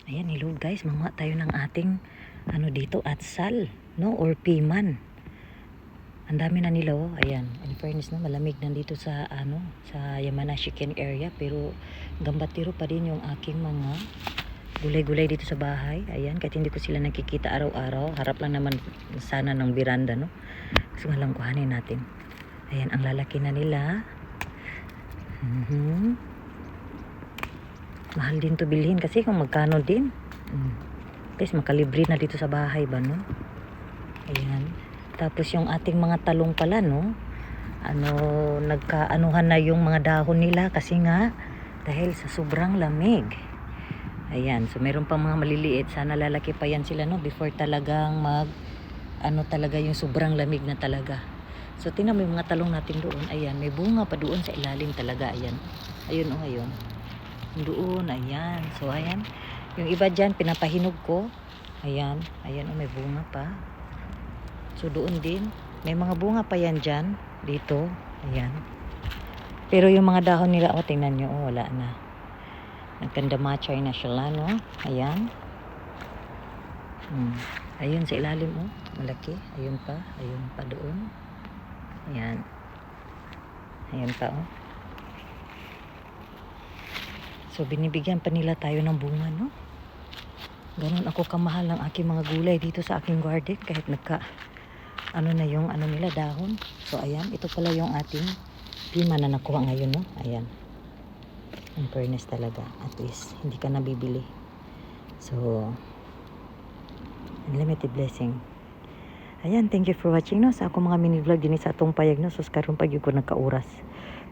Ayan, hello guys, mama tayo ng ating ano dito, atsal, no, or piman. Ang dami na nila, oh. Ayan, in fairness, no, malamig na dito sa ano, sa Yamanashiken area, pero gambatiro pa din yung aking mga gulay-gulay dito sa bahay. Ayan, kahit hindi ko sila nakikita araw-araw, harap lang naman sana ng biranda, no. Gusto nga lang kuhanin natin. Ayan, ang lalaki na nila. Mahal din to bilhin kasi kung magkano din. Guys, makalibre na dito sa bahay ba, no? Ayan. Tapos yung ating mga talong pala, no? Ano, nagkaanuhan na yung mga dahon nila kasi nga dahil sa sobrang lamig. Ayan, so meron pa mga maliliit. Sana lalaki pa yan sila, no? Before talagang ano talaga yung sobrang lamig na talaga. So tingnan mo yung mga talong natin doon. Ayan, may bunga pa doon sa ilalim talaga. Ayan. Ayun, oh, ayun. Doon, ayan. So ayan. Yung iba dyan, pinapahinog ko. Ayan. Ayan, oh, may bunga pa. So doon din. May mga bunga pa yan dyan. Dito. Ayan. Pero yung mga dahon nila, oh, tingnan nyo, oh, wala na. Nagkandamachay na sila, no? Ayan. Ayun sa ilalim, oh. Malaki. Ayun pa. Ayun pa doon. Ayan. Ayan pa, oh. So binibigyan pa nila tayo ng bunga, no? Ganun ako kamahal ng aking mga gulay dito sa aking garden kahit ano na yung ano nila dahon. So ayan, ito pala yung ating pima na nakuha ngayon, no? Ayan. In fairness talaga, at least hindi ka nabibili. So unlimited blessing. Ayan, thank you for watching, no? Sa ako mga mini vlog din sa atong payag, no? So karon pag ko nagkauras.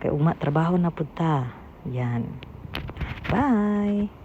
Kay trabaho na pud ta. Yan. Bye.